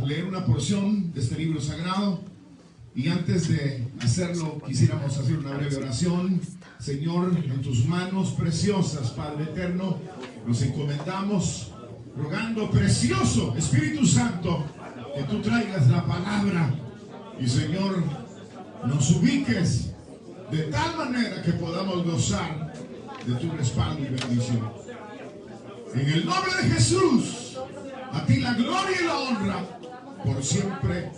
leer una porción de este libro sagrado. Y antes de hacerlo, quisiéramos hacer una breve oración. Señor, en tus manos preciosas, Padre eterno, nos encomendamos, rogando, precioso Espíritu Santo, que tú traigas la palabra y, Señor, nos ubiques de tal manera que podamos gozar de tu respaldo y bendición. En el nombre de Jesús, a ti la gloria y la honra por siempre.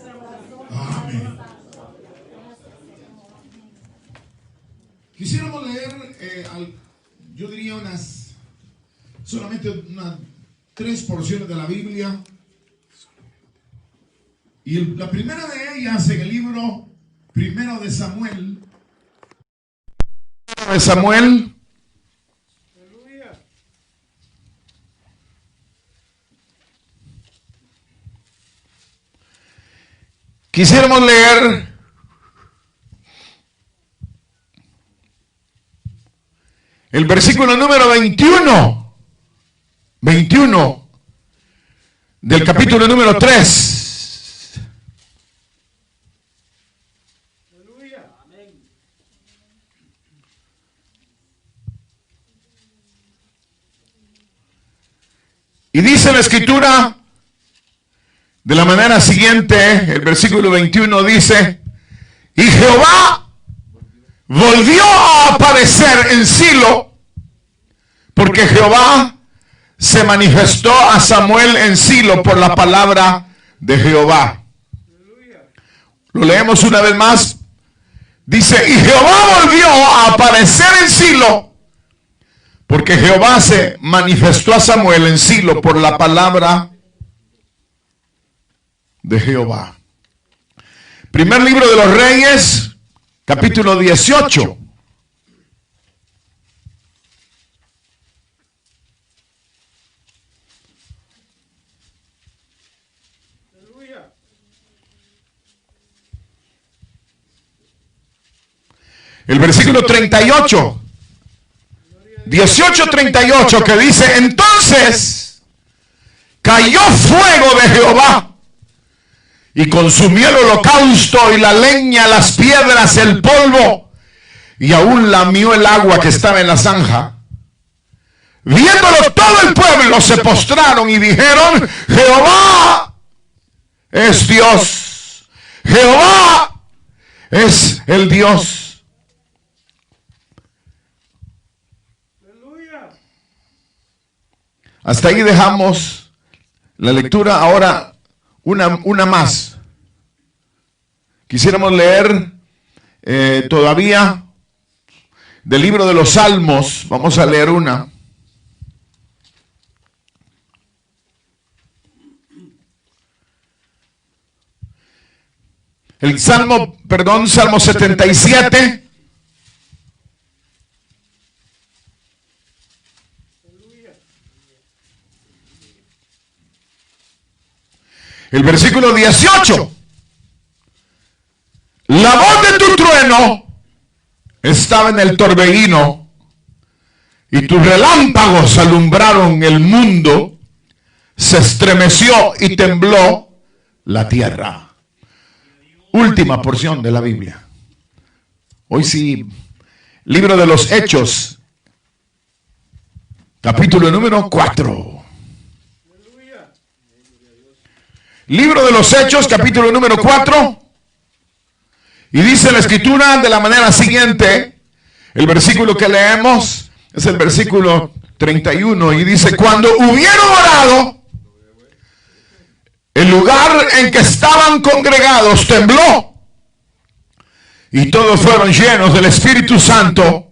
Amén. Quisiéramos leer, yo diría solamente unas 3 porciones de la Biblia. Y la primera de ellas en el libro primero de Samuel. Quisiéramos leer el versículo número 21 del capítulo número 3. Y dice la escritura de la manera siguiente, el versículo 21 dice: y Jehová volvió a aparecer en Silo, porque Jehová se manifestó a Samuel en Silo por la palabra de Jehová. Lo leemos una vez más. Dice: y Jehová volvió a aparecer en Silo, porque Jehová se manifestó a Samuel en Silo por la palabra de Jehová. Primer libro de los Reyes, capítulo 18. El versículo 38. 18:38, que dice: entonces cayó fuego de Jehová y consumió el holocausto y la leña, las piedras, el polvo, y aún lamió el agua que estaba en la zanja. Viéndolo todo el pueblo se postraron y dijeron: Jehová es Dios, Jehová es el Dios. Hasta ahí dejamos la lectura. Ahora una más. Quisiéramos leer todavía del libro de los Salmos. Vamos a leer una. El Salmo 77. El versículo 18. La voz de tu trueno estaba en el torbellino, y tus relámpagos alumbraron el mundo. Se estremeció y tembló la tierra. Última porción de la Biblia. Hoy sí, libro de los Hechos, capítulo número 4. Libro de los Hechos, capítulo número 4. Y dice la escritura de la manera siguiente. El versículo que leemos es el versículo 31. Y dice: cuando hubieron orado, el lugar en que estaban congregados tembló, y todos fueron llenos del Espíritu Santo,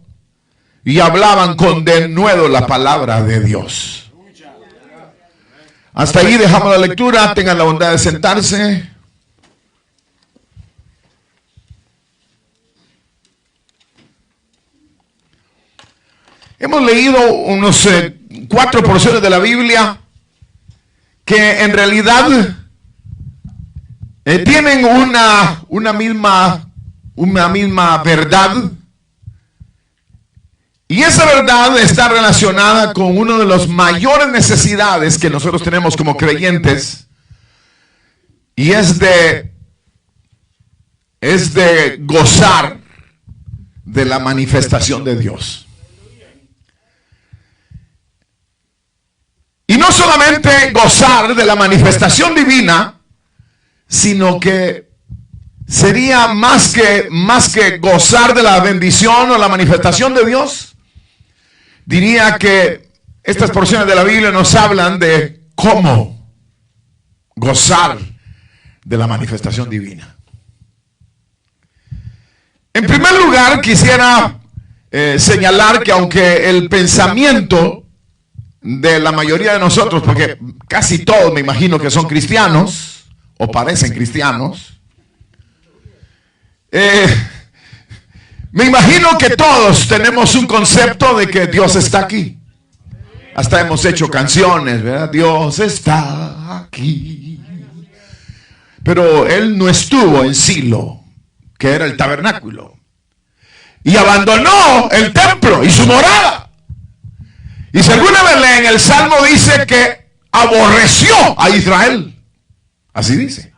y hablaban con denuedo la palabra de Dios. Hasta ahí dejamos la lectura. Tengan la bondad de sentarse. Hemos leído unos 4 porciones de la Biblia que en realidad tienen una misma verdad. Y esa verdad está relacionada con una de las mayores necesidades que nosotros tenemos como creyentes, y es de gozar de la manifestación de Dios. Y no solamente gozar de la manifestación divina, sino que sería más que gozar de la bendición o la manifestación de Dios. Diría que estas porciones de la Biblia nos hablan de cómo gozar de la manifestación divina. En primer lugar, quisiera señalar que aunque el pensamiento de la mayoría de nosotros, porque casi todos me imagino que son cristianos, o parecen cristianos, me imagino que todos tenemos un concepto de que Dios está aquí. Hasta hemos hecho canciones, ¿verdad? Dios está aquí. Pero Él no estuvo en Silo, que era el tabernáculo, y abandonó el templo y su morada. Y si alguna vez leen el Salmo, dice que aborreció a Israel. Así dice.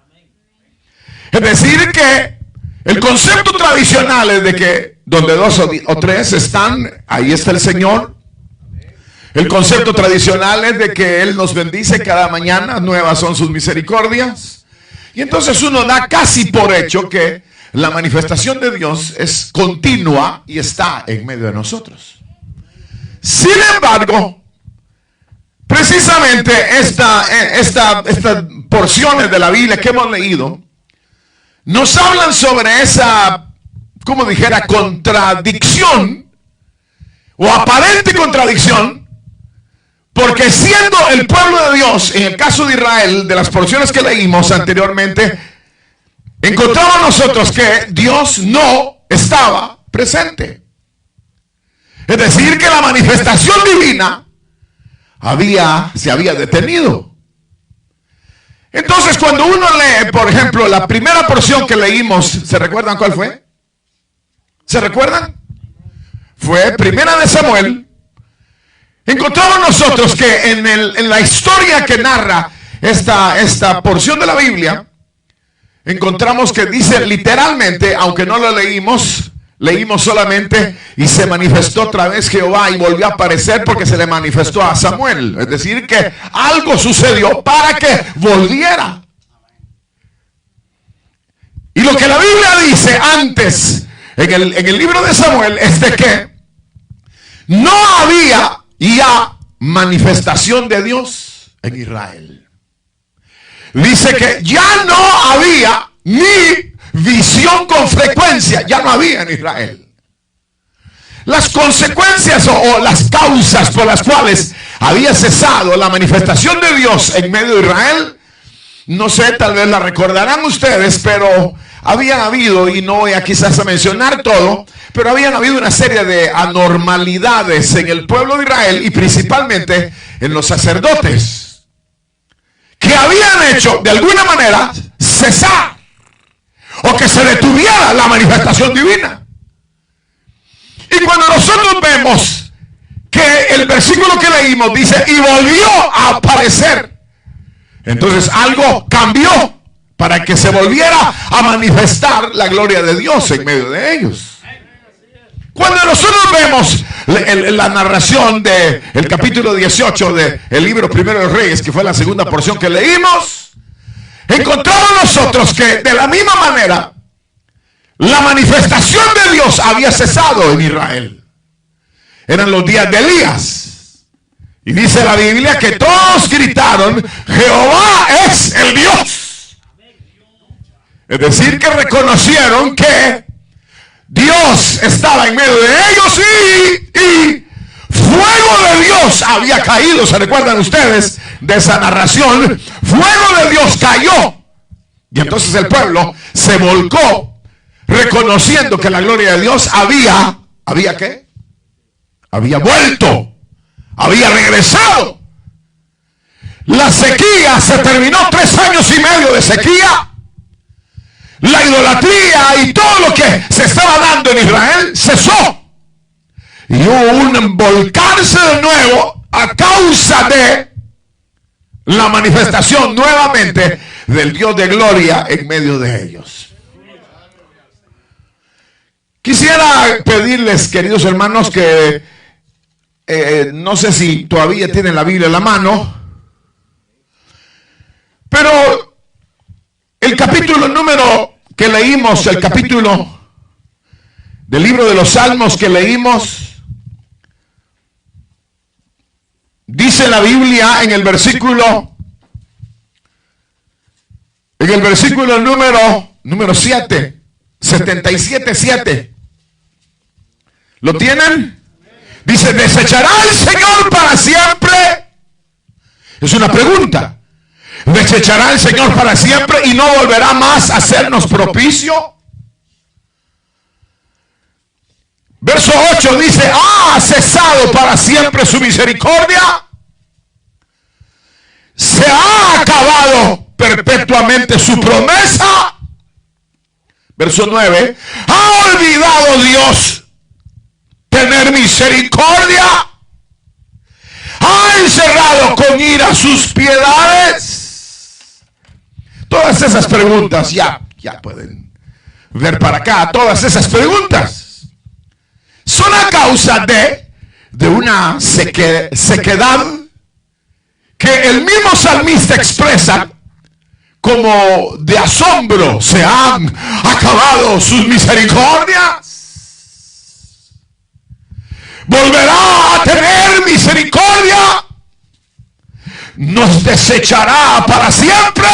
Es decir que el concepto tradicional es de que donde dos o tres están, ahí está el Señor. El concepto tradicional es de que Él nos bendice cada mañana, nuevas son sus misericordias. Y entonces uno da casi por hecho que la manifestación de Dios es continua y está en medio de nosotros. Sin embargo, precisamente estas porciones de la Biblia que hemos leído nos hablan sobre esa, como dijera, contradicción o aparente contradicción, porque siendo el pueblo de Dios, en el caso de Israel, de las porciones que leímos anteriormente, encontramos nosotros que Dios no estaba presente. Es decir, que la manifestación divina se había detenido. Entonces, cuando uno lee, por ejemplo, la primera porción que leímos, ¿se recuerdan cuál fue? ¿Se recuerdan? Fue Primera de Samuel. Encontramos nosotros que en la historia que narra esta porción de la Biblia, encontramos que dice literalmente, aunque no lo leímos solamente, y se manifestó otra vez Jehová y volvió a aparecer porque se le manifestó a Samuel. Es decir, que algo sucedió para que volviera. Y lo que la Biblia dice antes, en el libro de Samuel, es de que no había ya manifestación de Dios en Israel. Dice que ya no había ni visión con frecuencia, ya no había en Israel. Las consecuencias o las causas por las cuales había cesado la manifestación de Dios en medio de Israel, no sé, tal vez la recordarán ustedes, pero habían habido, y no voy a quizás a mencionar todo, pero habían habido una serie de anormalidades en el pueblo de Israel y principalmente en los sacerdotes, que habían hecho de alguna manera cesar o que se detuviera la manifestación divina. Y cuando nosotros vemos que el versículo que leímos dice y volvió a aparecer, entonces algo cambió para que se volviera a manifestar la gloria de Dios en medio de ellos. Cuando nosotros vemos la narración del capítulo 18 del libro Primero de Reyes, que fue la segunda porción que leímos, encontramos nosotros que de la misma manera la manifestación de Dios había cesado en Israel. Eran los días de Elías. Y dice la Biblia que todos gritaron: Jehová es el Dios. Es decir, que reconocieron que Dios estaba en medio de ellos y fuego de Dios había caído. ¿Se recuerdan ustedes de esa narración? Fuego de Dios cayó. Y entonces el pueblo se volcó reconociendo que la gloria de Dios ¿había qué? Había vuelto, había regresado. La sequía se terminó, 3 años y medio de sequía. La idolatría y todo lo que se estaba dando en Israel cesó. Y hubo un volcarse de nuevo a causa de la manifestación nuevamente del Dios de gloria en medio de ellos. Quisiera pedirles, queridos hermanos, que no sé si todavía tienen la Biblia en la mano, pero el capítulo número que leímos, el capítulo del libro de los Salmos que leímos, dice la Biblia en el versículo número 7, 77:7. ¿Lo tienen? Dice, ¿desechará el Señor para siempre? Es una pregunta. ¿Desechará el Señor para siempre y no volverá más a hacernos propicio? Verso 8 dice, ¿ha cesado para siempre su misericordia? ¿Se ha acabado perpetuamente su promesa? Verso 9, ¿ha olvidado Dios tener misericordia? ¿Ha encerrado con ira sus piedades? Todas esas preguntas ya pueden ver para acá. Todas esas preguntas son a causa de una sequedad que el mismo salmista expresa como de asombro. ¿Se han acabado sus misericordias? ¿Volverá a tener misericordia? ¿Nos desechará para siempre?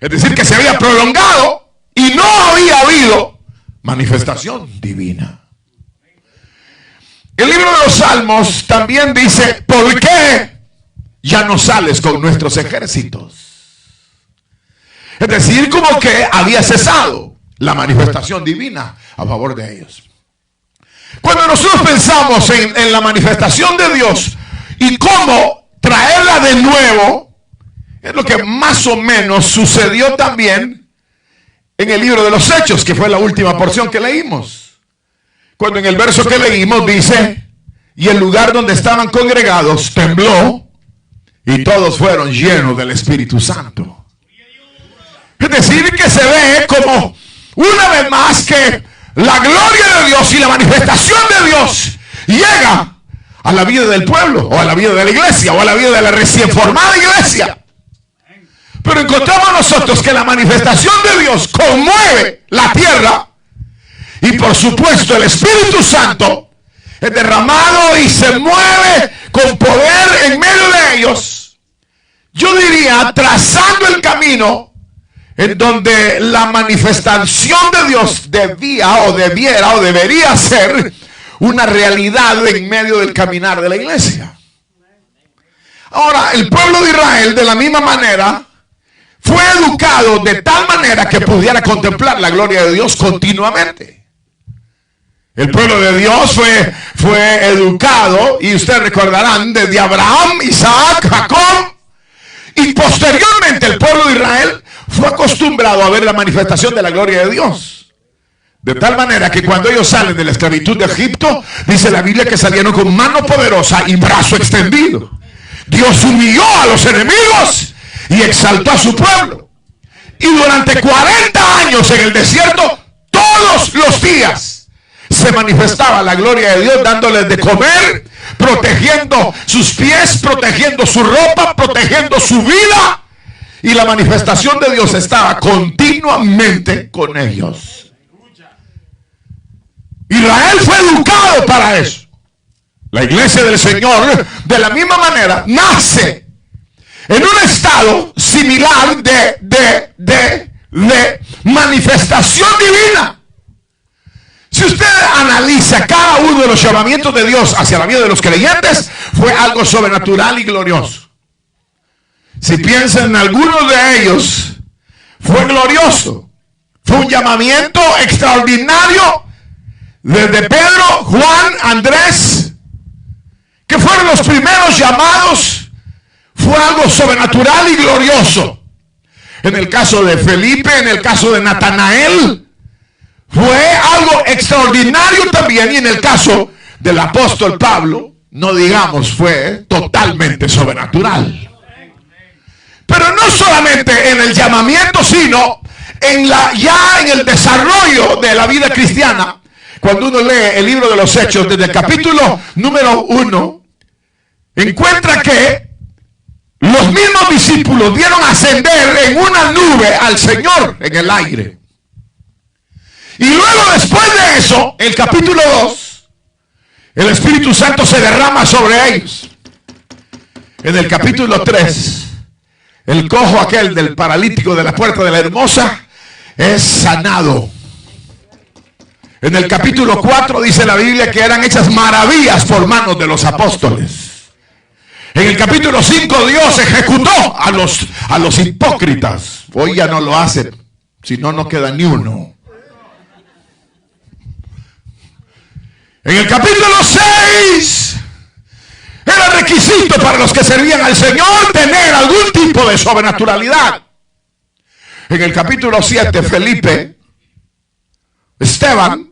Es decir, que se había prolongado y no había habido manifestación divina. El libro de los Salmos también dice, ¿por qué ya no sales con nuestros ejércitos? Es decir, como que había cesado la manifestación divina a favor de ellos. Cuando nosotros pensamos en la manifestación de Dios y cómo traerla de nuevo, es lo que más o menos sucedió también en el libro de los Hechos, que fue la última porción que leímos. Cuando en el verso que leímos dice, y el lugar donde estaban congregados tembló y todos fueron llenos del Espíritu Santo. Es decir, que se ve como una vez más que la gloria de Dios y la manifestación de Dios llega a la vida del pueblo, o a la vida de la iglesia, o a la vida de la recién formada iglesia. Pero encontramos nosotros que la manifestación de Dios conmueve la tierra, y por supuesto el Espíritu Santo es derramado y se mueve con poder en medio de ellos. Yo diría, trazando el camino en donde la manifestación de Dios debía o debiera o debería ser una realidad en medio del caminar de la iglesia. Ahora, el pueblo de Israel de la misma manera fue educado de tal manera que pudiera contemplar la gloria de Dios continuamente. El pueblo de Dios fue educado, y ustedes recordarán, desde Abraham, Isaac, Jacob, y posteriormente el pueblo de Israel fue acostumbrado a ver la manifestación de la gloria de Dios. De tal manera que cuando ellos salen de la esclavitud de Egipto, dice la Biblia que salieron con mano poderosa y brazo extendido. Dios humilló a los enemigos y exaltó a su pueblo. Y durante 40 años en el desierto, todos los días se manifestaba la gloria de Dios, dándoles de comer, protegiendo sus pies, protegiendo su ropa, protegiendo su vida. Y la manifestación de Dios estaba continuamente con ellos. Israel fue educado para eso. La iglesia del Señor, de la misma manera, nace en un estado similar de manifestación divina. Si usted analiza cada uno de los llamamientos de Dios hacia la vida de los creyentes, fue algo sobrenatural y glorioso. Si piensan en algunos de ellos, fue glorioso. Fue un llamamiento extraordinario desde Pedro, Juan, Andrés, que fueron los primeros llamados. Fue algo sobrenatural y glorioso. En el caso de Felipe, en el caso de Natanael, fue algo extraordinario también. Y en el caso del apóstol Pablo, no digamos, fue totalmente sobrenatural. Pero no solamente en el llamamiento, sino ya en el desarrollo de la vida cristiana. Cuando uno lee el libro de los Hechos, desde el capítulo número 1, encuentra que los mismos discípulos vieron ascender en una nube al Señor en el aire. Y luego, después de eso, el capítulo 2, el Espíritu Santo se derrama sobre ellos. En el capítulo 3, el cojo aquel del paralítico de la puerta de la Hermosa es sanado. En el capítulo 4 dice la Biblia que eran hechas maravillas por manos de los apóstoles. En el capítulo 5 Dios ejecutó a los hipócritas. Hoy ya no lo hacen, si no, no queda ni uno. En el capítulo 6 era requisito para los que servían al Señor tener algún tipo de sobrenaturalidad. En el capítulo 7 Felipe, Esteban,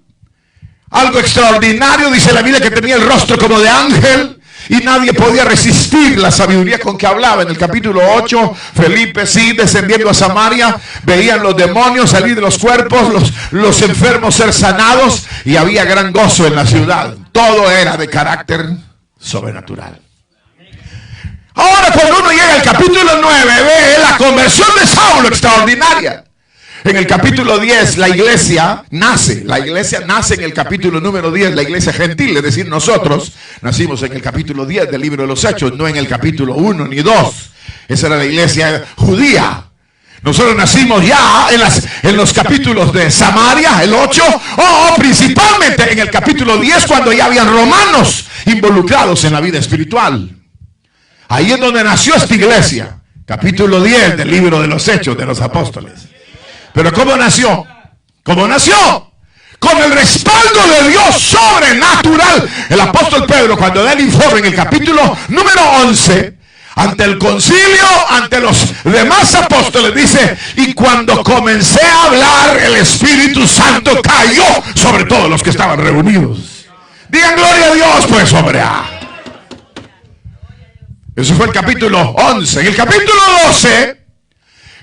algo extraordinario, dice la Biblia que tenía el rostro como de ángel y nadie podía resistir la sabiduría con que hablaba. En el capítulo 8, Felipe, sí, descendiendo a Samaria, veían los demonios salir de los cuerpos, los enfermos ser sanados y había gran gozo en la ciudad. Todo era de carácter sobrenatural. Ahora, cuando uno llega al capítulo 9, ve la conversión de Saulo extraordinaria. En el capítulo 10 la iglesia nace en el capítulo número 10, la iglesia gentil, es decir, nosotros nacimos en el capítulo 10 del libro de los Hechos, no en el capítulo 1 ni 2, esa era la iglesia judía. Nosotros nacimos ya en los capítulos de Samaria, el 8, o principalmente en el capítulo 10, cuando ya habían romanos involucrados en la vida espiritual. Ahí es donde nació esta iglesia, capítulo 10 del libro de los Hechos de los Apóstoles. Pero ¿cómo nació? ¿Cómo nació? Con el respaldo de Dios sobrenatural. El apóstol Pedro, cuando da el informe en el capítulo número 11, ante el concilio, ante los demás apóstoles, dice: y cuando comencé a hablar, el Espíritu Santo cayó sobre todos los que estaban reunidos. Digan gloria a Dios, pues, hombre. Eso fue el capítulo 11. En el capítulo 12,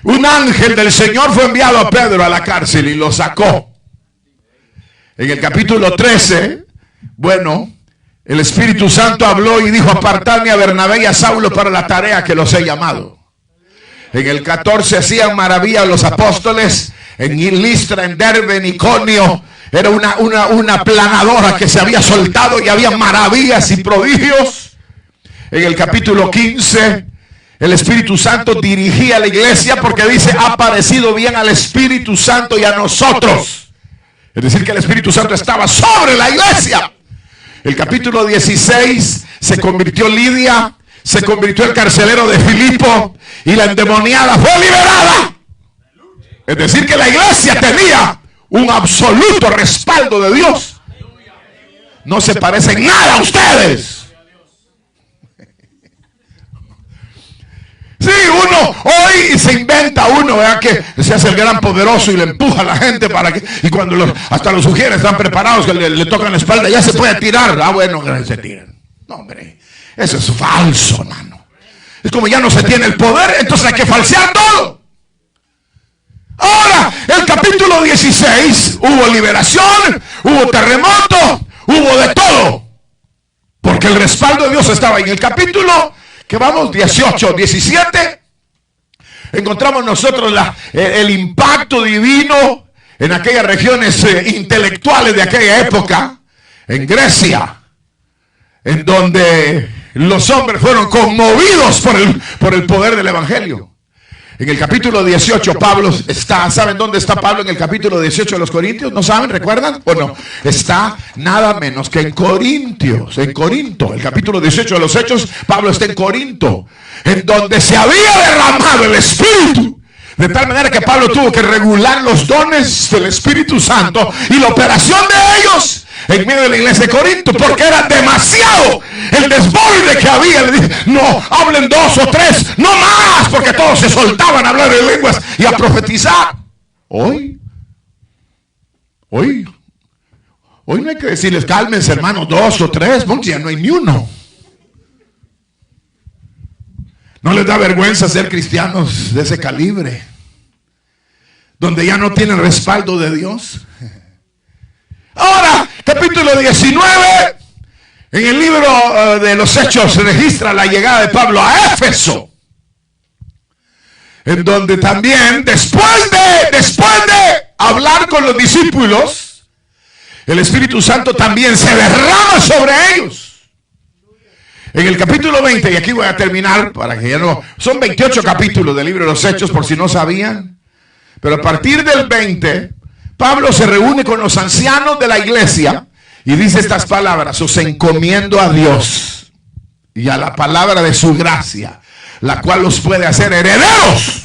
un ángel del Señor fue enviado a Pedro a la cárcel y lo sacó. En el capítulo 13, bueno, el Espíritu Santo habló y dijo: apartadme a Bernabé y a Saulo para la tarea que los he llamado. En el 14 hacían maravillas los apóstoles. En Listra, en Derbe, en Iconio, era una planadora que se había soltado y había maravillas y prodigios. En el capítulo 15, el Espíritu Santo dirigía a la iglesia, porque dice: ha parecido bien al Espíritu Santo y a nosotros. Es decir, que el Espíritu Santo estaba sobre la iglesia. El capítulo 16 se convirtió Lidia, se convirtió el carcelero de Filipo y la endemoniada fue liberada. Es decir, que la iglesia tenía un absoluto respaldo de Dios. No se parecen nada a ustedes. Sí, uno hoy se inventa ¿verdad? Que se hace el gran poderoso y le empuja a la gente para que, y cuando hasta los sugieres están preparados, que le tocan la espalda, ya se puede tirar. Bueno, que se tiran. No, hombre, eso es falso, hermano. Es como ya no se tiene el poder, entonces hay que falsear todo. Ahora, el capítulo 16, hubo liberación, hubo terremoto, hubo de todo, porque el respaldo de Dios estaba ahí. En el capítulo que vamos, 18, 17, encontramos nosotros el impacto divino en aquellas regiones intelectuales de aquella época, en Grecia, en donde los hombres fueron conmovidos por el poder del evangelio. En el capítulo 18 Pablo está, ¿saben dónde está Pablo en el capítulo 18 de los Corintios? ¿No saben? ¿Recuerdan? Bueno, está nada menos que en Corinto. El capítulo 18 de los Hechos, Pablo está en Corinto, en donde se había derramado el Espíritu, de tal manera que Pablo tuvo que regular los dones del Espíritu Santo y la operación de ellos en medio de la iglesia de Corinto, porque era demasiado el desborde que había. Le dije: no, hablen 2 o 3, no más, porque todos se soltaban a hablar en lenguas y a profetizar. Hoy no hay que decirles: cálmense, hermanos, 2 o 3, ya no hay ni uno. ¿No les da vergüenza ser cristianos de ese calibre? Donde ya no tienen respaldo de Dios. Ahora, capítulo 19, en el libro de los Hechos se registra la llegada de Pablo a Éfeso. En donde también, después de hablar con los discípulos, el Espíritu Santo también se derrama sobre ellos. En el capítulo 20, y aquí voy a terminar para que ya no... Son 28 capítulos del libro de los Hechos, por si no sabían. Pero a partir del 20, Pablo se reúne con los ancianos de la iglesia y dice estas palabras: os encomiendo a Dios y a la palabra de su gracia, la cual los puede hacer herederos.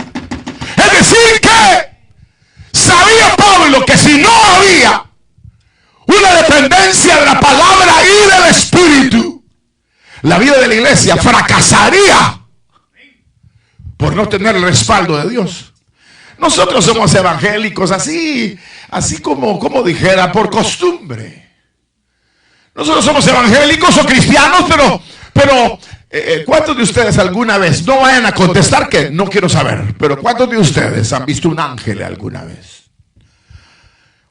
Es decir que sabía Pablo que si no había una dependencia de la palabra y del Espíritu, la vida de la iglesia fracasaría por no tener el respaldo de Dios. Nosotros somos evangélicos así como dijera, por costumbre. Nosotros somos evangélicos o cristianos, pero ¿cuántos de ustedes alguna vez, no vayan a contestar que no quiero saber, pero cuántos de ustedes han visto un ángel alguna vez?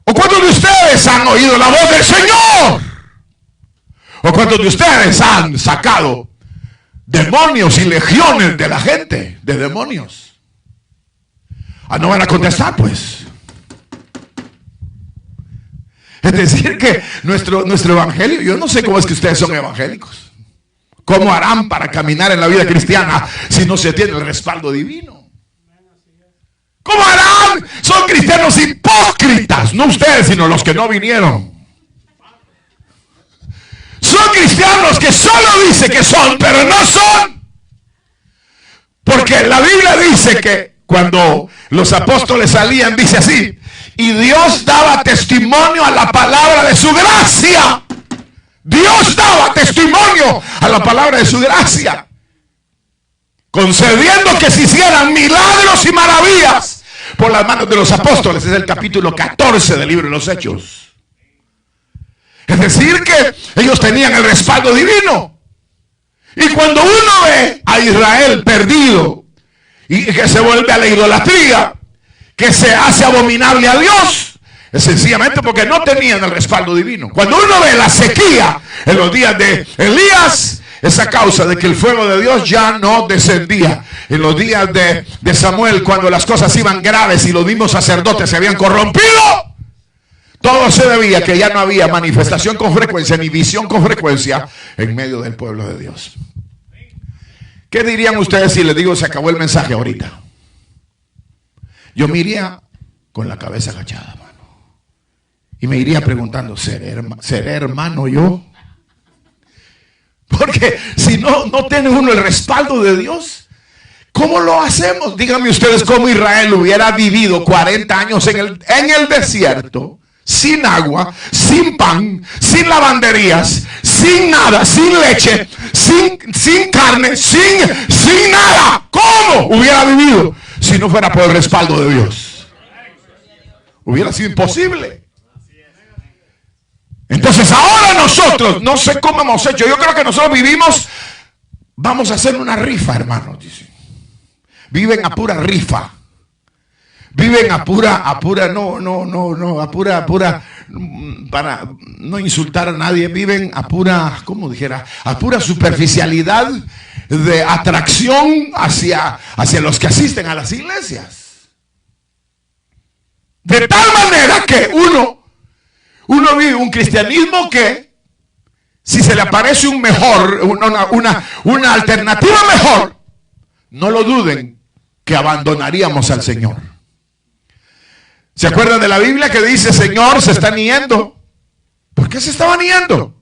¿O cuántos de ustedes han oído la voz del Señor? ¿O cuántos de ustedes han sacado demonios y legiones de la gente, de demonios? No van a contestar, pues. Es decir que nuestro evangelio, yo no sé cómo es que ustedes son evangélicos. ¿Cómo harán para caminar en la vida cristiana si no se tiene el respaldo divino? ¿Cómo harán? Son cristianos hipócritas, no ustedes, sino los que no vinieron. Son cristianos que solo dice que son, pero no son. Porque la Biblia dice que cuando los apóstoles salían, dice así: y Dios daba testimonio a la palabra de su gracia. Dios daba testimonio a la palabra de su gracia, concediendo que se hicieran milagros y maravillas por las manos de los apóstoles. Es el capítulo 14 del libro de los Hechos. Es decir que ellos tenían el respaldo divino. Y cuando uno ve a Israel perdido y que se vuelve a la idolatría, que se hace abominable a Dios, es sencillamente porque no tenían el respaldo divino. Cuando uno ve la sequía en los días de Elías, es a causa de que el fuego de Dios ya no descendía. En los días de Samuel, cuando las cosas iban graves y los mismos sacerdotes se habían corrompido, todo se debía a que ya no había manifestación con frecuencia ni visión con frecuencia en medio del pueblo de Dios. ¿Qué dirían ustedes si les digo se acabó el mensaje ahorita? Yo me iría con la cabeza agachada, mano, y me iría preguntando: ¿seré hermano yo? Porque si no tiene uno el respaldo de Dios, ¿cómo lo hacemos? Díganme ustedes cómo Israel hubiera vivido 40 años en el desierto, sin agua, sin pan, sin lavanderías, sin nada, sin leche, sin carne, sin nada. ¿Cómo hubiera vivido si no fuera por el respaldo de Dios? Hubiera sido imposible. Entonces ahora nosotros, no sé cómo hemos hecho, yo creo que nosotros vivimos, vamos a hacer una rifa, hermanos, dicen. Viven a pura rifa. Viven a pura, para no insultar a nadie, viven a pura, ¿cómo dijera? A pura superficialidad de atracción hacia los que asisten a las iglesias. De tal manera que uno vive un cristianismo que, si se le aparece un mejor, una alternativa mejor, no lo duden que abandonaríamos al Señor. ¿Se acuerdan de la Biblia que dice: Señor, se están yendo? ¿Por qué se estaban yendo?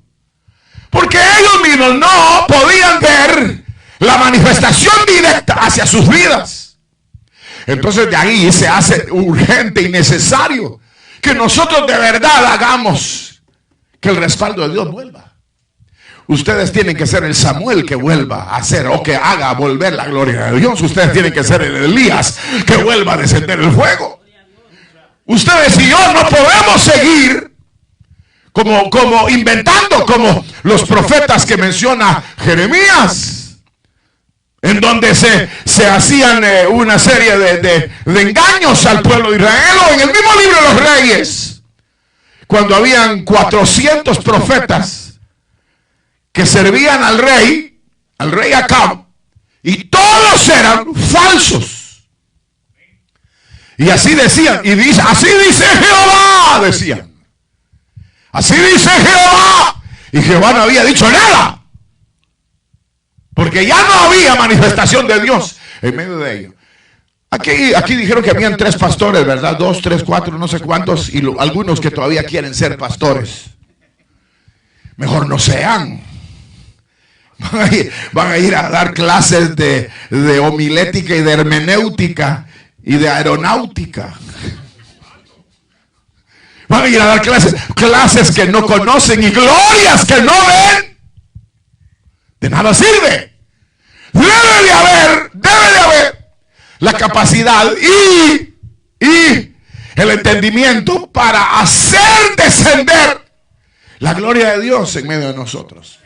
Porque ellos mismos no podían ver la manifestación directa hacia sus vidas. Entonces de ahí se hace urgente y necesario que nosotros de verdad hagamos que el respaldo de Dios vuelva. Ustedes tienen que ser el Samuel que vuelva a hacer o que haga volver la gloria de Dios. Ustedes tienen que ser el Elías que vuelva a descender el fuego. Ustedes y yo no podemos seguir como inventando como los profetas que menciona Jeremías. en donde se hacían una serie de engaños al pueblo de Israel, o en el mismo libro de los Reyes, cuando habían 400 profetas que servían al rey Acab, y todos eran falsos. Y así decían, y dice, así dice Jehová, decían. Así dice Jehová. Y Jehová no había dicho nada, porque ya no había manifestación de Dios en medio de ellos. Aquí dijeron que habían 3 pastores, ¿verdad? 2, 3, 4, no sé cuántos, y algunos que todavía quieren ser pastores. Mejor no sean. Van a ir a dar clases de homilética y de hermenéutica y de aeronáutica. Van a ir a dar clases que no conocen y glorias que no ven. De nada sirve. Debe de haber la capacidad y el entendimiento para hacer descender la gloria de Dios en medio de nosotros.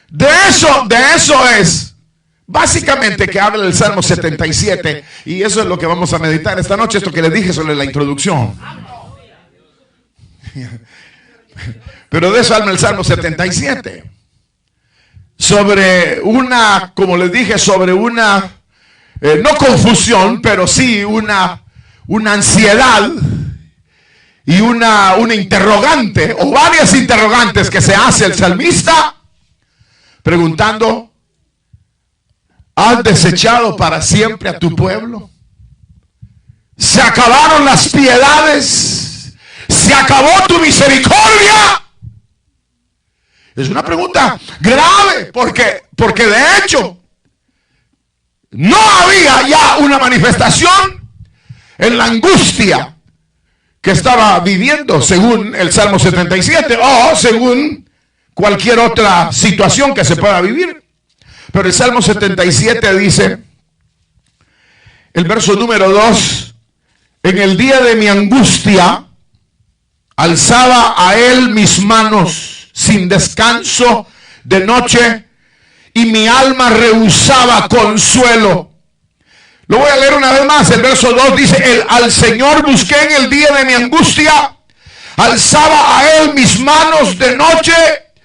De eso es básicamente que habla el Salmo 77, y eso es lo que vamos a meditar esta noche, esto que les dije sobre la introducción. Pero de eso habla el Salmo 77. Sobre una, como les dije, sobre una, no confusión, pero sí una ansiedad y una interrogante, o varias interrogantes que se hace el salmista, preguntando: ¿has desechado para siempre a tu pueblo? ¿Se acabaron las piedades? ¿Se acabó tu misericordia? Es una pregunta grave, porque de hecho no había ya una manifestación en la angustia que estaba viviendo, según el Salmo 77, o según cualquier otra situación que se pueda vivir. Pero el Salmo 77 dice, el verso número 2, en el día de mi angustia alzaba a él mis manos sin descanso de noche, y mi alma rehusaba consuelo. Lo voy a leer una vez más. El verso 2 dice, al Señor busqué en el día de mi angustia, alzaba a él mis manos de noche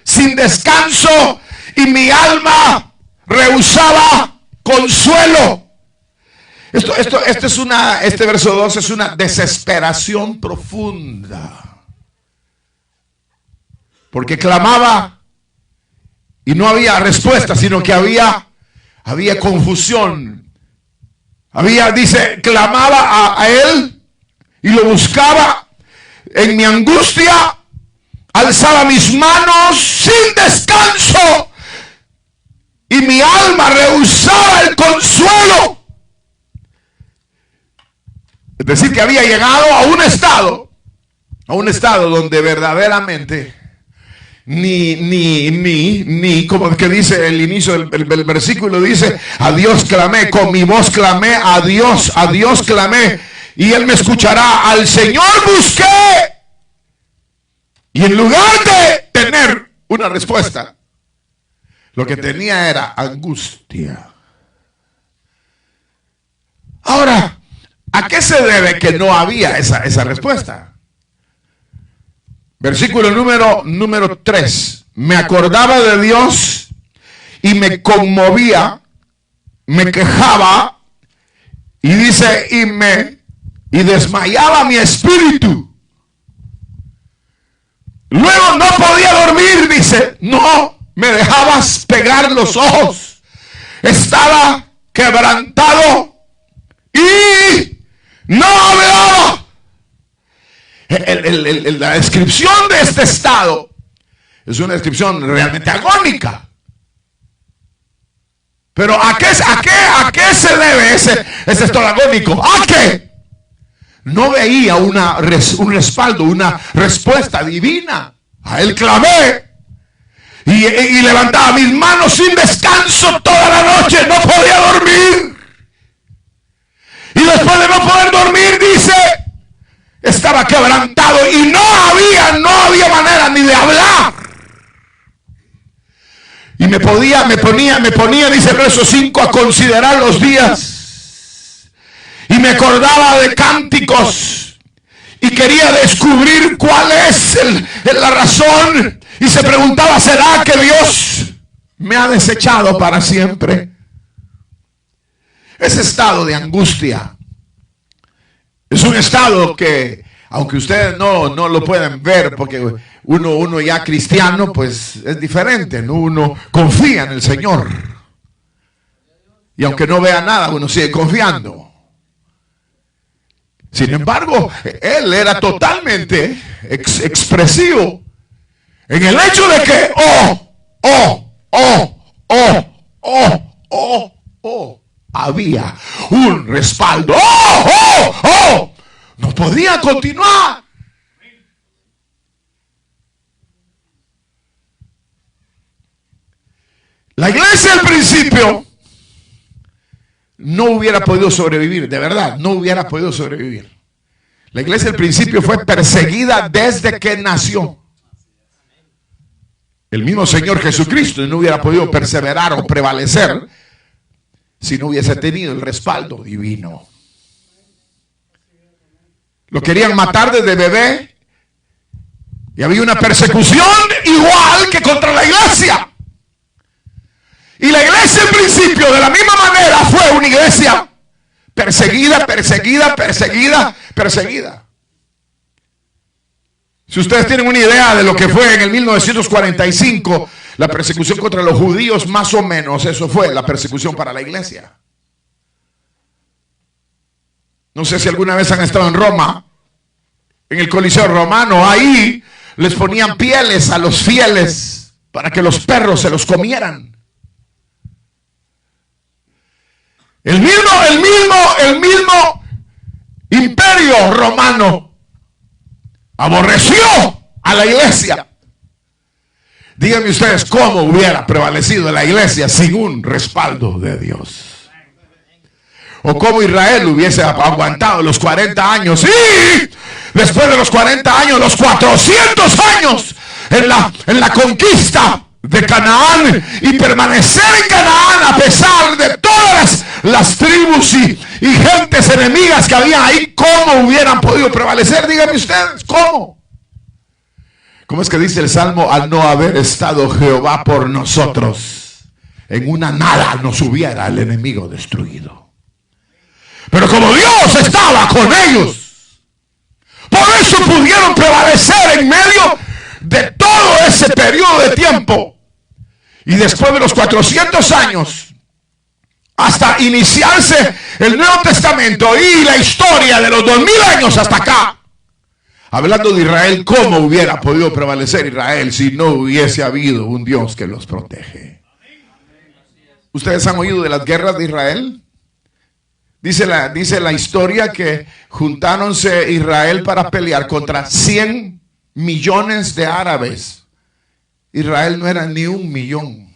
sin descanso, y mi alma rehusaba consuelo. Este verso 2 es una desesperación profunda, porque clamaba y no había respuesta, sino que había confusión. Clamaba a él y lo buscaba en mi angustia, alzaba mis manos sin descanso, y mi alma rehusaba el consuelo. Es decir, que había llegado a un estado donde verdaderamente ni como que dice el inicio del versículo, dice, a Dios clamé, con mi voz clamé, a Dios clamé, y él me escuchará. Al Señor busqué, y en lugar de tener una respuesta, lo que tenía era angustia. Ahora, ¿a qué se debe que no había esa respuesta? Versículo número 3. Me acordaba de Dios y me conmovía, me quejaba, y dice, y desmayaba mi espíritu. Luego no podía dormir, dice, no me dejabas pegar los ojos. Estaba quebrantado y no hablaba. La descripción de este estado es una descripción realmente agónica. Pero ¿a qué se debe ese estado agónico? ¿A qué? No veía un respaldo, una respuesta divina. A él clamé y levantaba mis manos sin descanso toda la noche. No podía dormir. Y después de no poder dormir, dice, estaba quebrantado y no había manera ni de hablar. Y me ponía, dice el verso 5, a considerar los días. Y me acordaba de cánticos. Y quería descubrir cuál es la razón. Y se preguntaba, ¿será que Dios me ha desechado para siempre? Ese estado de angustia es un estado que, aunque ustedes no lo pueden ver, porque uno ya cristiano, pues es diferente, ¿no? Uno confía en el Señor. Y aunque no vea nada, uno sigue confiando. Sin embargo, él era totalmente expresivo en el hecho de que, había un respaldo. No podía continuar. La iglesia al principio no hubiera podido sobrevivir, de verdad, no hubiera podido sobrevivir. La iglesia al principio fue perseguida desde que nació. El mismo Señor Jesucristo no hubiera podido perseverar o prevalecer si no hubiese tenido el respaldo divino. Lo querían matar desde bebé y había una persecución igual que contra la iglesia. Y la iglesia en principio de la misma manera fue una iglesia perseguida. Si ustedes tienen una idea de lo que fue en el 1945 la persecución contra los judíos, más o menos eso fue la persecución para la iglesia. No sé si alguna vez han estado en Roma, en el Coliseo Romano. Ahí les ponían pieles a los fieles para que los perros se los comieran. El mismo imperio romano aborreció a la iglesia. Díganme ustedes cómo hubiera prevalecido la iglesia sin un respaldo de Dios. O cómo Israel hubiese aguantado los 40 años. Y después de los 40 años, los 400 años en la conquista de Canaán, y permanecer en Canaán a pesar de todas las tribus y gentes enemigas que había ahí. ¿Cómo hubieran podido prevalecer? Díganme ustedes, ¿cómo? ¿Cómo es que dice el Salmo? Al no haber estado Jehová por nosotros, en una nada nos hubiera el enemigo destruido. Pero como Dios estaba con ellos, por eso pudieron prevalecer en medio de todo ese periodo de tiempo. Y después de los 400 años, hasta iniciarse el Nuevo Testamento y la historia de los 2000 años hasta acá, hablando de Israel, ¿cómo hubiera podido prevalecer Israel si no hubiese habido un Dios que los protege? ¿Ustedes han oído de las guerras de Israel? Dice la historia que juntáronse Israel para pelear contra 100 millones de árabes. Israel no era ni 1 millón.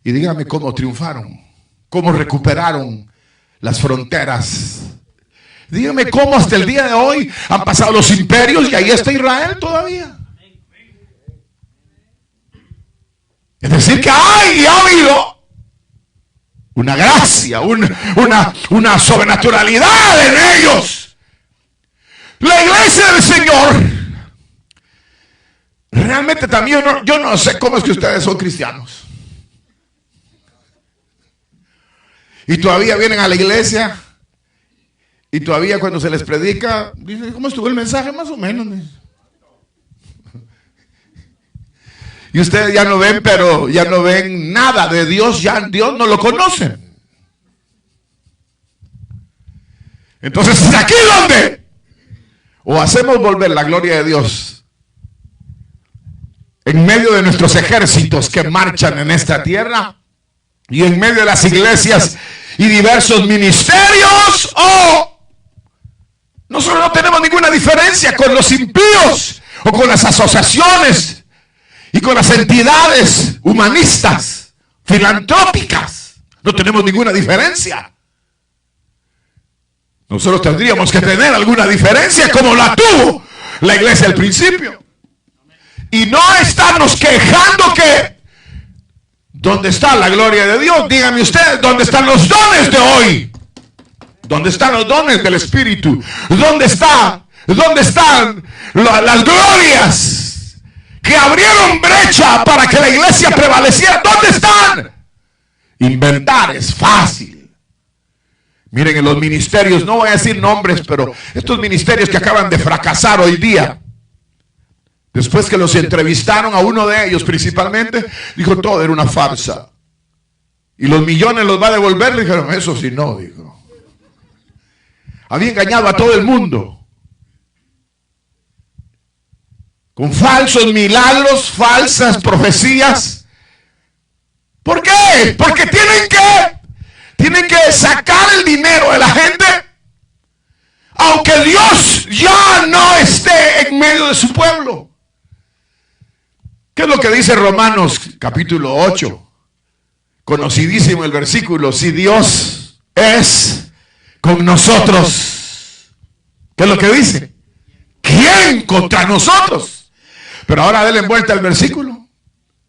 Y dígame cómo triunfaron, cómo recuperaron las fronteras. Dígame cómo hasta el día de hoy han pasado los imperios y ahí está Israel todavía. Es decir, que ha habido una gracia, una sobrenaturalidad en ellos. La iglesia del Señor realmente también, yo no sé cómo es que ustedes son cristianos y todavía vienen a la iglesia y todavía cuando se les predica dicen, ¿cómo estuvo el mensaje? Más o menos. Y ustedes ya no ven, pero ya no ven nada de Dios, ya Dios no lo conocen. Entonces, ¿es aquí donde? O hacemos volver la gloria de Dios en medio de nuestros ejércitos que marchan en esta tierra y en medio de las iglesias y diversos ministerios, nosotros no tenemos ninguna diferencia con los impíos o con las asociaciones y con las entidades humanistas, filantrópicas. No tenemos ninguna diferencia. Nosotros tendríamos que tener alguna diferencia como la tuvo la iglesia al principio. y no estarnos quejando que ¿dónde está la gloria de Dios? Díganme ustedes, ¿dónde están los dones de hoy? ¿Dónde están los dones del Espíritu? ¿Dónde están las glorias que abrieron brecha para que la iglesia prevaleciera? ¿Dónde están? Inventar es fácil. Miren, en los ministerios, no voy a decir nombres, pero estos ministerios que acaban de fracasar hoy día, después que los entrevistaron a uno de ellos principalmente, dijo todo era una farsa. Y los millones los va a devolver, le dijeron, eso sí no, dijo. Había engañado a todo el mundo. Con falsos milagros, falsas profecías. ¿Por qué? Porque tienen que sacar el dinero de la gente, aunque Dios ya no esté en medio de su pueblo. ¿Qué es lo que dice Romanos capítulo 8? Conocidísimo el versículo, si Dios es con nosotros. ¿Qué es lo que dice? ¿Quién contra nosotros? Pero ahora denle vuelta al versículo.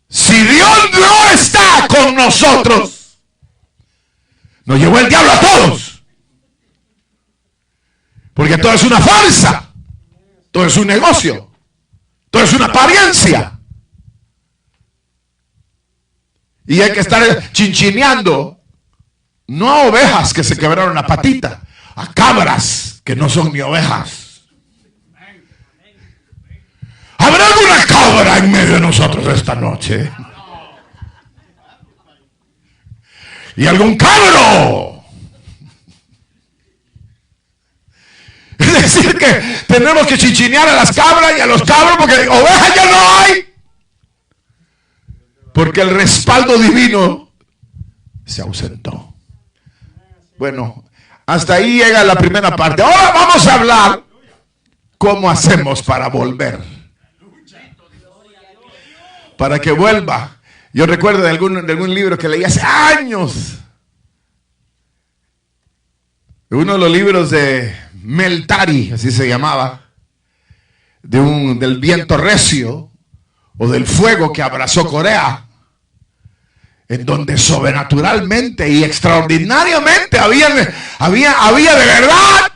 Si Dios no está con nosotros, nos llevó el diablo a todos. Porque todo es una farsa. Todo es un negocio. Todo es una apariencia. Y hay que estar chinchineando. No a ovejas que se quebraron la patita, a cabras que no son ni ovejas. ¿Habrá alguna cabra en medio de nosotros esta noche? ¿Y algún cabro? Es decir que tenemos que chinchinear a las cabras y a los cabros porque ovejas ya no hay. Porque el respaldo divino se ausentó. Bueno, hasta ahí llega la primera parte. Ahora vamos a hablar cómo hacemos para volver. Para que vuelva. Yo recuerdo de algún libro que leí hace años. Uno de los libros de Meltari, así se llamaba. Del viento recio o del fuego que abrazó Corea. En donde sobrenaturalmente y extraordinariamente había de verdad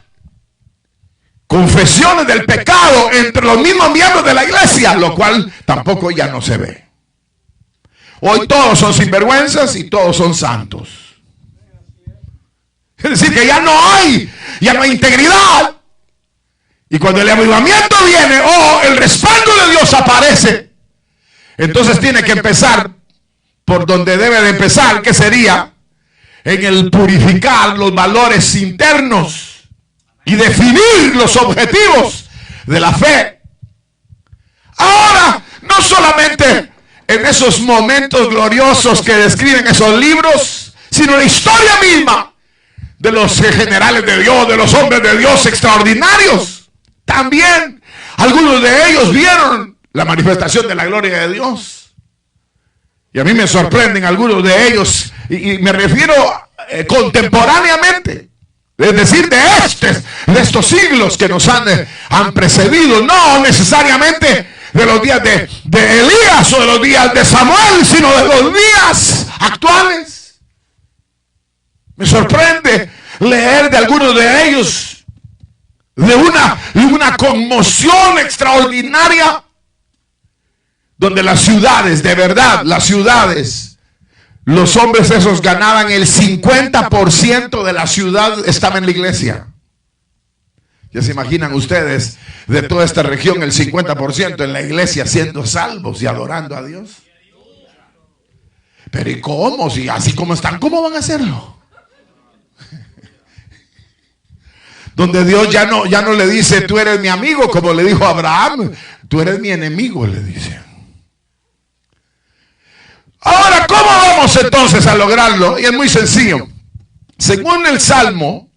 confesiones del pecado entre los mismos miembros de la iglesia, lo cual tampoco ya no se ve. Hoy todos son sinvergüenzas y todos son santos. Es decir, que ya no hay integridad. Y cuando el avivamiento viene, el respaldo de Dios aparece, entonces tiene que empezar por donde debe de empezar, que sería en el purificar los valores internos y definir los objetivos de la fe. Ahora, no solamente en esos momentos gloriosos que describen esos libros, sino la historia misma de los generales de Dios, de los hombres de Dios extraordinarios. También algunos de ellos vieron la manifestación de la gloria de Dios. Y a mí me sorprenden algunos de ellos, y me refiero contemporáneamente, es decir, de estos siglos que nos han precedido, no necesariamente de los días de Elías o de los días de Samuel, sino de los días actuales. Me sorprende leer de algunos de ellos de una conmoción extraordinaria, donde las ciudades, de verdad, las ciudades, los hombres esos ganaban el 50% de la ciudad, estaba en la iglesia. Ya se imaginan ustedes, de toda esta región, el 50% en la iglesia siendo salvos y adorando a Dios. Pero ¿y cómo? Si así como están, ¿cómo van a hacerlo? Donde Dios ya no le dice, tú eres mi amigo, como le dijo a Abraham, tú eres mi enemigo, le dice. Ahora, ¿cómo vamos entonces a lograrlo? Y es muy sencillo. Según el Salmo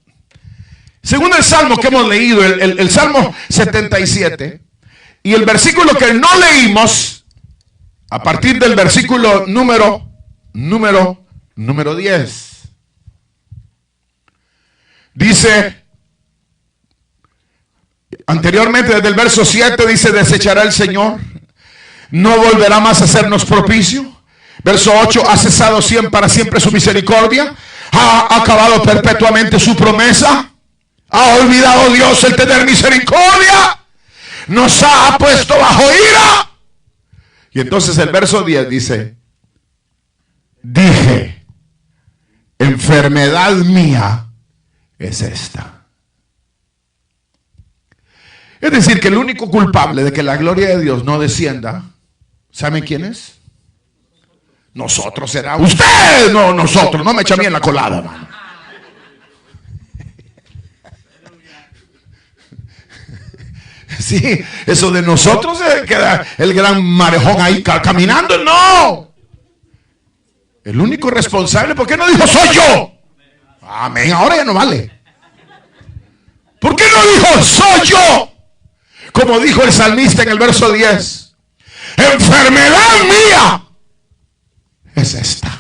que hemos leído, el Salmo 77, y el versículo que no leímos, a partir del versículo número 10, dice, anteriormente desde el verso 7 dice, desechará el Señor no volverá más a hacernos propicio. Verso 8, ha cesado para siempre su misericordia, ha acabado perpetuamente su promesa, ha olvidado Dios el tener misericordia, nos ha puesto bajo ira. Y entonces el verso 10 dice, dije, enfermedad mía es esta. Es decir, que el único culpable de que la gloria de Dios no descienda, ¿saben quién es? Nosotros. Será usted, no nosotros. No me echa a mí en la colada, hermano. Sí, eso de nosotros queda el gran marejón ahí caminando. No. El único responsable, ¿por qué no dijo soy yo? Amén, ahora ya no vale. ¿Por qué no dijo soy yo? Como dijo el salmista en el verso 10. Enfermedad mía es esta.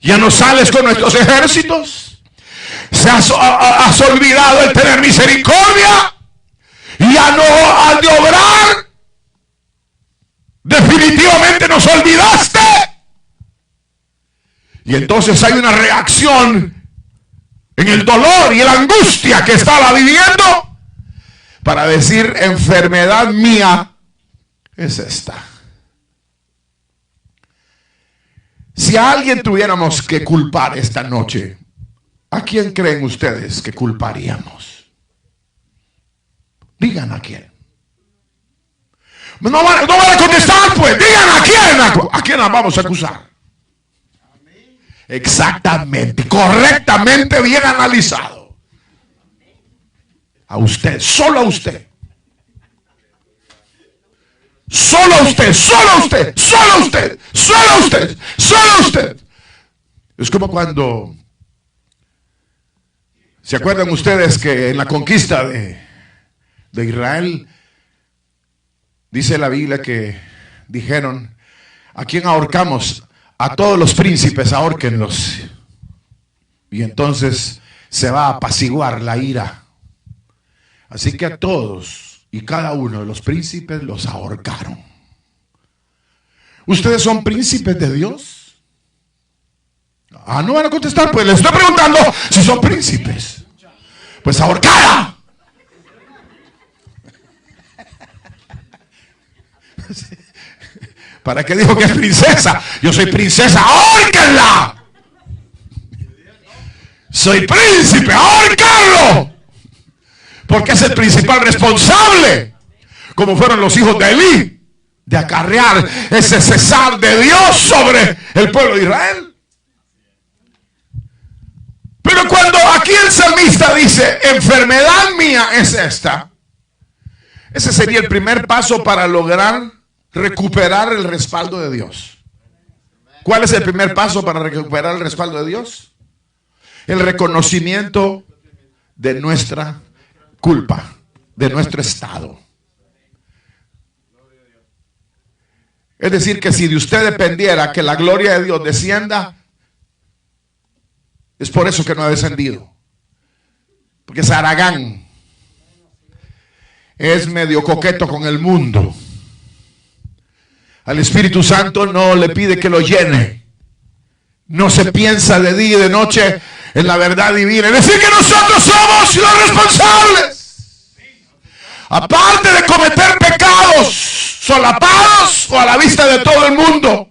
Ya no sales con nuestros ejércitos. Has olvidado el tener misericordia. Ya no has de obrar. Definitivamente nos olvidaste. Y entonces hay una reacción en el dolor y la angustia que estaba viviendo para decir enfermedad mía es esta. Si a alguien tuviéramos que culpar esta noche, ¿a quién creen ustedes que culparíamos? Digan a quién. No van a contestar, pues. Digan a quién. ¿A quién la vamos a acusar? Exactamente, correctamente, bien analizado. A usted, solo a usted. Solo a usted, solo a usted, solo a usted, solo a usted, solo a usted. Es como cuando, ¿se acuerdan ustedes que en la conquista de Israel, dice la Biblia que dijeron, ¿a quién ahorcamos? A todos los príncipes, ahórquenlos. Y entonces se va a apaciguar la ira. Así que a todos y cada uno de los príncipes los ahorcaron. ¿Ustedes son príncipes de Dios? No van a contestar, pues les estoy preguntando si son príncipes. Pues ahorcada. ¿Para qué dijo que es princesa? Yo soy princesa, ahórquenla. Soy príncipe, ahórquenlo. Porque es el principal responsable, como fueron los hijos de Elí, de acarrear ese cesar de Dios sobre el pueblo de Israel. Pero cuando aquí el salmista dice, enfermedad mía es esta, ese sería el primer paso para lograr recuperar el respaldo de Dios. ¿Cuál es el primer paso para recuperar el respaldo de Dios? El reconocimiento de nuestra culpa, de nuestro estado. Es decir, que si de usted dependiera que la gloria de Dios descienda, es por eso que no ha descendido. Porque Saragán es medio coqueto con el mundo. Al Espíritu Santo no le pide que lo llene. No se piensa de día y de noche en la verdad divina. Es decir, que nosotros somos los responsables. Aparte de cometer pecados solapados o a la vista de todo el mundo,